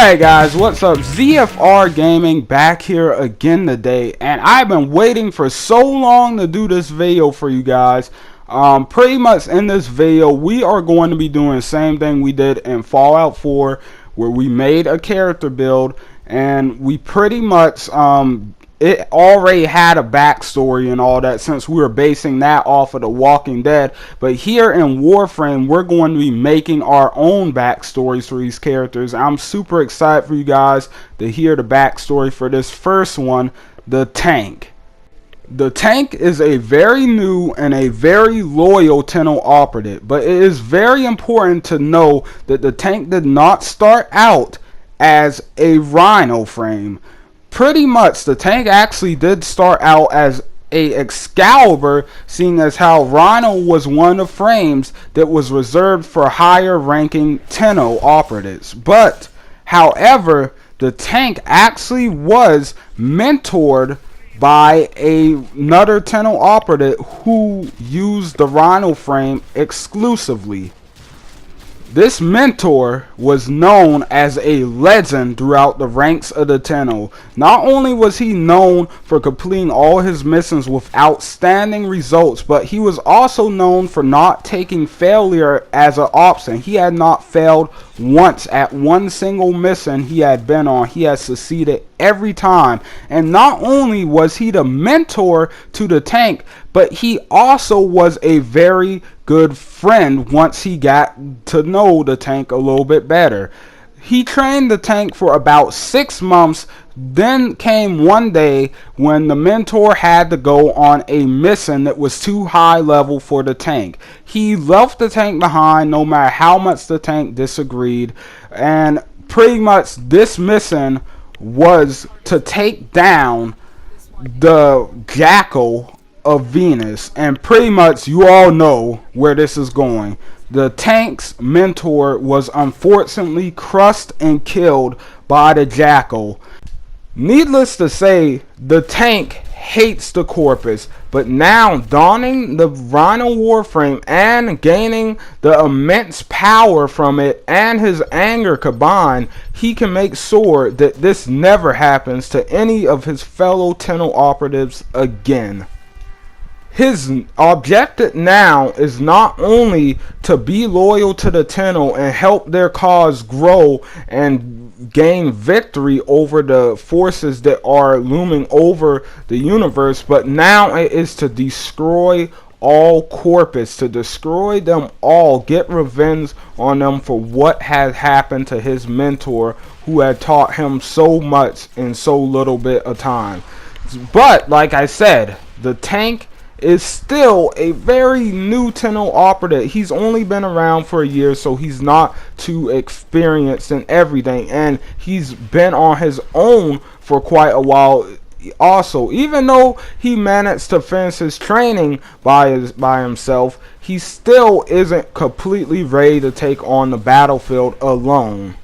Alright guys, what's up? ZFR Gaming back here again today, and I've been waiting for so long to do this video for you guys. Pretty much in this video we are going to be doing the same thing we did in Fallout 4, where we made a character build and we pretty much it already had a backstory and all that, since we were basing that off of The Walking Dead. But here in Warframe, we're going to be making our own backstories for these characters. I'm super excited for you guys to hear the backstory for this first one, the Tank. The Tank is a very new and a very loyal Tenno operative, but it is very important to know that the Tank did not start out as a rhino frame. Pretty much the Tank actually did start out as a Excalibur, seeing as how Rhino was one of the frames that was reserved for higher ranking Tenno operatives. But however, the Tank actually was mentored by another Tenno operative who used the Rhino frame exclusively. This mentor was known as a legend throughout the ranks of the Tenno. Not only was he known for completing all his missions with outstanding results, but he was also known for not taking failure as an option. He had not failed once at one single mission he had been on. He had succeeded every time. And not only was he the mentor to the Tank, but he also was a very good friend once he got to know the Tank a little bit better. He trained the Tank for about 6 months. Then came one day when the mentor had to go on a mission that was too high level for the Tank. He left the Tank behind no matter how much the Tank disagreed, and pretty much this mission was to take down the Jackal of Venus. And pretty much you all know where this is going. The Tank's mentor was unfortunately crushed and killed by the Jackal. Needless to say, the Tank hates the Corpus, but now donning the Rhino Warframe and gaining the immense power from it and his anger combined, he can make sure that this never happens to any of his fellow Tenno operatives again. His objective now is not only to be loyal to the Tenno and help their cause grow and gain victory over the forces that are looming over the universe, but now it is to destroy all Corpus, to destroy them all, get revenge on them for what had happened to his mentor who had taught him so much in so little bit of time. But like I said, the Tank is still a very new Tenno operative. He's only been around for a year, so he's not too experienced in everything, and he's been on his own for quite a while also. Even though he managed to finish his training by himself, he still isn't completely ready to take on the battlefield alone.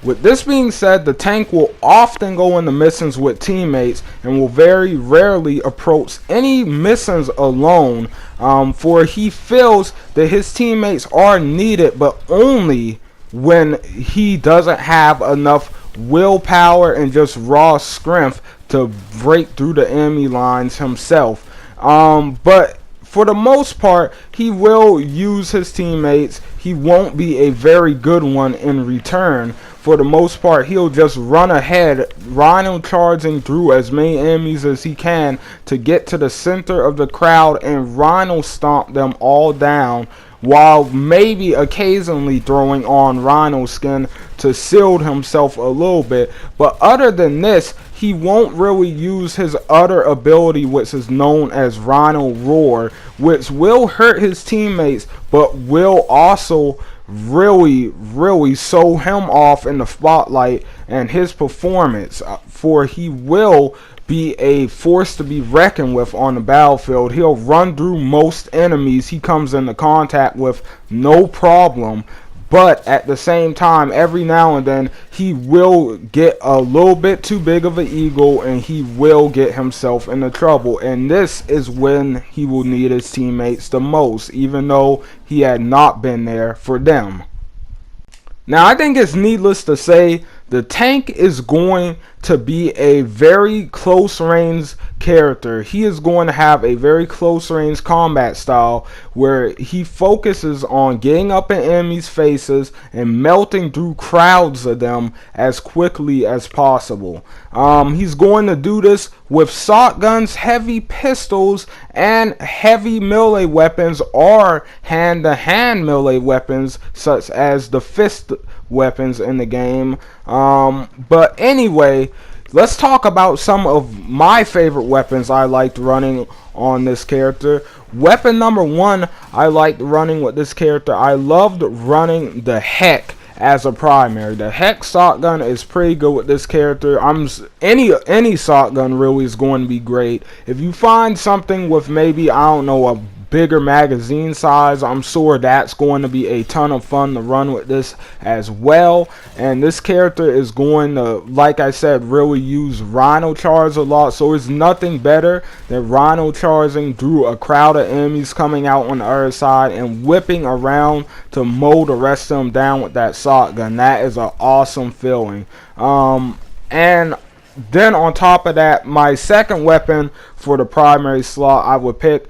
With this being said, the Tank will often go into missions with teammates and will very rarely approach any missions alone, for he feels that his teammates are needed, but only when he doesn't have enough willpower and just raw strength to break through the enemy lines himself. But for the most part, he will use his teammates. He won't be a very good one in return. For the most part, he'll just run ahead, Rhino charging through as many enemies as he can to get to the center of the crowd and Rhino stomp them all down, while maybe occasionally throwing on Rhino skin to shield himself a little bit. But other than this, he won't really use his other ability, which is known as Rhino Roar, which will hurt his teammates but will also really show him off in the spotlight and his performance, for he will be a force to be reckoned with on the battlefield. He'll run through most enemies he comes into contact with no problem, but at the same time, every now and then he will get a little bit too big of an ego and he will get himself into trouble, and this is when he will need his teammates the most, even though he had not been there for them. Now, I think it's needless to say the tank is going to be a very close range character. He is going to have a very close range combat style where he focuses on getting up in enemies' faces and melting through crowds of them as quickly as possible. He's going to do this with shotguns, heavy pistols, and heavy melee weapons or hand-to-hand melee weapons such as the fist weapons in the game. But anyway, let's talk about some of my favorite weapons I liked running on this character. Weapon number one I liked running with this character, I loved running the Heck as a primary. The Heck shotgun is pretty good with this character. Any shotgun really is going to be great. If you find something with maybe, I don't know, a bigger magazine size, I'm sure that's going to be a ton of fun to run with this as well. And this character is going to, like I said, really use rhino charge a lot, so it's nothing better than rhino charging through a crowd of enemies coming out on the other side and whipping around to mow the rest of them down with that shotgun. That is an awesome feeling. And then on top of that, my second weapon for the primary slot I would pick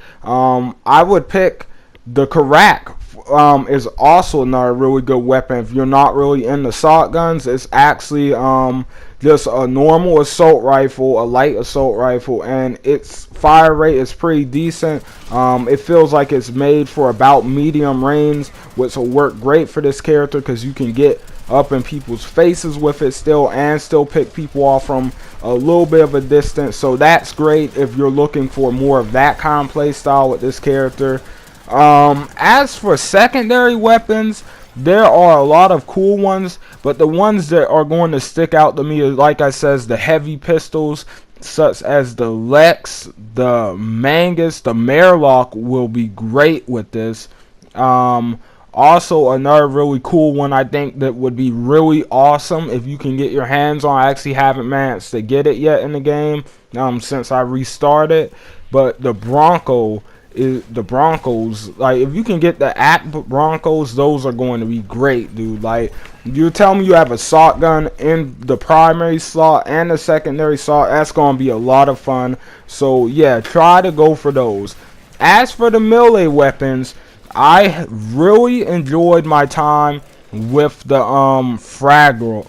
the Karak. Is also another really good weapon. If you're not really into shotguns, it's actually just a normal assault rifle, a light assault rifle, and its fire rate is pretty decent. It feels like it's made for about medium range, which will work great for this character because you can get up in people's faces with it still and still pick people off from a little bit of a distance. So that's great if you're looking for more of that kind of play style with this character. As for secondary weapons, there are a lot of cool ones, but the ones that are going to stick out to me is, like I said, the heavy pistols such as the Lex, the Mangus, the Merlock will be great with this. Also, another really cool one I think that would be really awesome if you can get your hands on. I actually haven't managed to get it yet in the game since I restarted, but the Broncos, like if you can get the Act Broncos, those are going to be great, dude. Like, you tell me you have a shotgun in the primary slot and the secondary slot, that's going to be a lot of fun. So yeah, try to go for those. As for the melee weapons, I really enjoyed my time with the Fragor.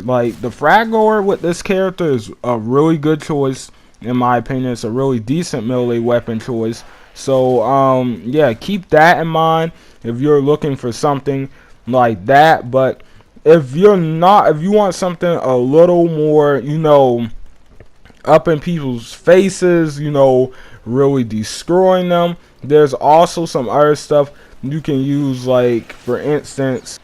Like, the Fragor with this character is a really good choice. In my opinion, it's a really decent melee weapon choice. So yeah, keep that in mind if you're looking for something like that. But if you're not, if you want something a little more, you know, up in people's faces, you know, really destroying them, there's also some other stuff you can use, like for instance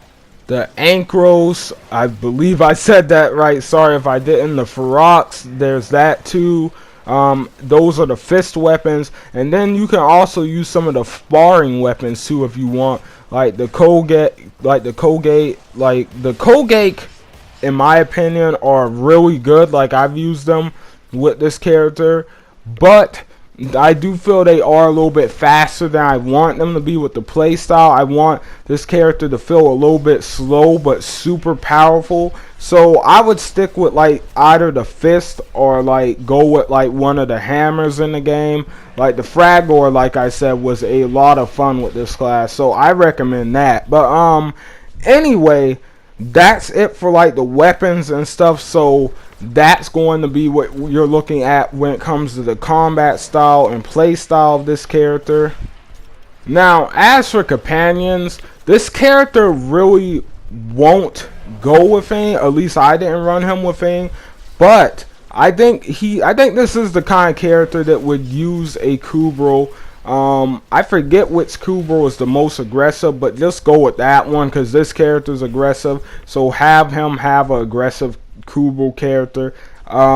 the Ankros. I believe I said that right, sorry if I didn't. The Ferox, there's that too. Those are the fist weapons, and then you can also use some of the sparring weapons too if you want, like the Colgate, in my opinion are really good. Like, I've used them with this character, but I do feel they are a little bit faster than I want them to be with the play style. I want this character to feel a little bit slow but super powerful. So I would stick with like either the fist or like go with like one of the hammers in the game. Like the Fragor, like I said, was a lot of fun with this class, so I recommend that. But anyway, that's it for like the weapons and stuff. So that's going to be what you're looking at when it comes to the combat style and play style of this character. Now, as for companions, this character really won't go with any. At least I didn't run him with any, but I think this is the kind of character that would use a Kubrow. I forget which Kubrow is the most aggressive, but just go with that one because this character is aggressive. So have him have an aggressive Kubrow character.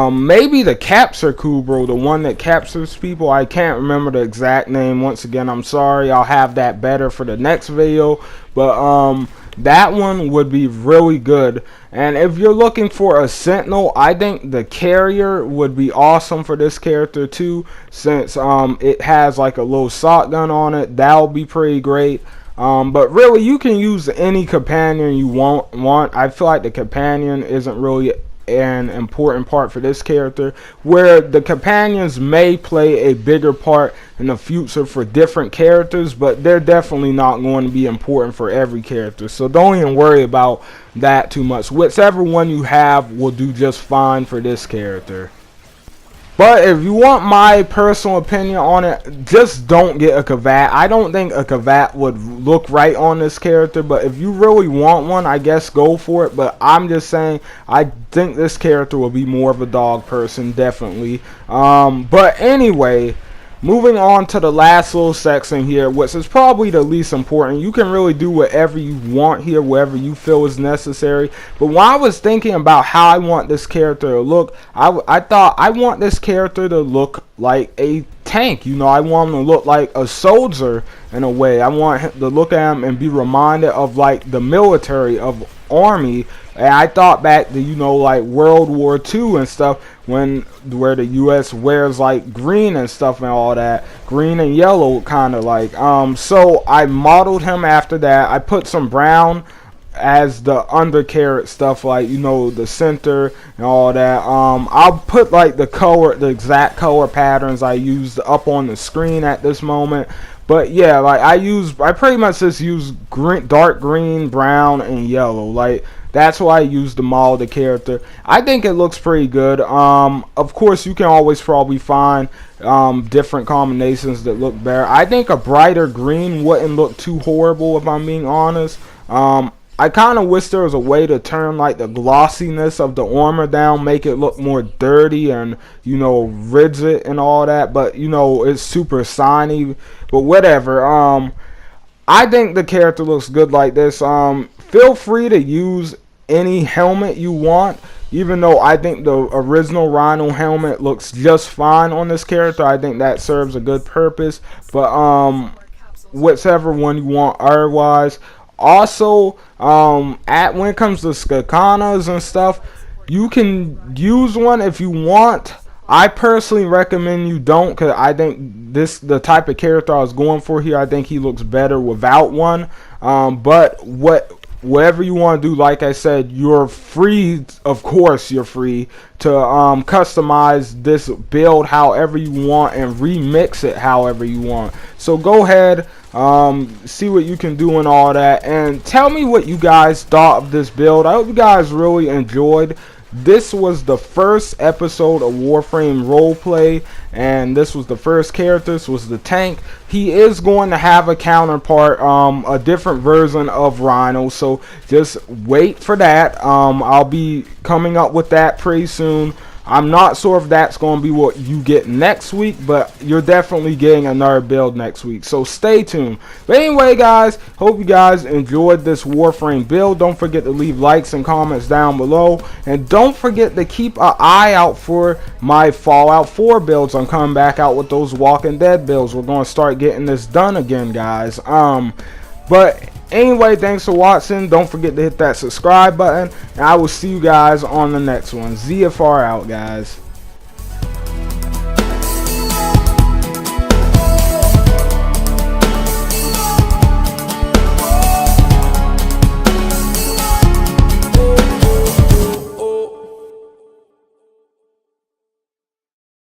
Maybe the Capture Kubrow, the one that captures people. I can't remember the exact name. Once again, I'm sorry. I'll have that better for the next video. But that one would be really good. And if you're looking for a Sentinel, I think the Carrier would be awesome for this character too, since it has like a little shotgun on it. That would be pretty great. But really, you can use any companion you want. I feel like the companion isn't really an important part for this character, where the companions may play a bigger part in the future for different characters, but they're definitely not going to be important for every character, so don't even worry about that too much. Whichever one you have will do just fine for this character. But if you want my personal opinion on it, just don't get a Kavat. I don't think a Kavat would look right on this character, but if you really want one, I guess go for it. But I'm just saying, I think this character will be more of a dog person, definitely. But anyway, moving on to the last little section here, which is probably the least important. You can really do whatever you want here, whatever you feel is necessary. But when I was thinking about how I want this character to look, I thought I want this character to look like a tank. You know, I want him to look like a soldier in a way. I want him to look at him and be reminded of like the military, of army. And I thought back to, you know, like World War II and stuff, where the US wears like green and stuff and all that, green and yellow kind of like. So I modeled him after that. I put some brown as the undercarriage stuff, like, you know, the center and all that. I'll put like the exact color patterns I used up on the screen at this moment. But yeah, like I pretty much just use green, dark green, brown, and yellow. Like that's why I use to model the character. I think it looks pretty good. Of course, you can always probably find different combinations that look better. I think a brighter green wouldn't look too horrible, if I'm being honest. I kind of wish there was a way to turn like the glossiness of the armor down, make it look more dirty and, you know, rigid and all that. But, you know, it's super shiny. But whatever. I think the character looks good like this. Feel free to use any helmet you want. Even though I think the original Rhino helmet looks just fine on this character, I think that serves a good purpose. But whichever one you want otherwise. Also, when it comes to skakanas and stuff, you can use one if you want. I personally recommend you don't, because I think the type of character I was going for here, I think he looks better without one. But whatever you want to do, like I said, you're free. Of course, you're free to customize this build however you want and remix it however you want. So go ahead, see what you can do and all that, and tell me what you guys thought of this build. I hope you guys really enjoyed. This was the first episode of Warframe Roleplay, and this was the first character. This was the tank. He is going to have a counterpart, a different version of Rhino, so just wait for that. I'll be coming up with that pretty soon. I'm not sure if that's going to be what you get next week, but you're definitely getting another build next week, so stay tuned. But anyway, guys, hope you guys enjoyed this Warframe build. Don't forget to leave likes and comments down below, and don't forget to keep an eye out for my Fallout 4 builds. I'm coming back out with those Walking Dead builds. We're going to start getting this done again, guys. But anyway, thanks for watching. Don't forget to hit that subscribe button, and I will see you guys on the next one. ZFR out, guys.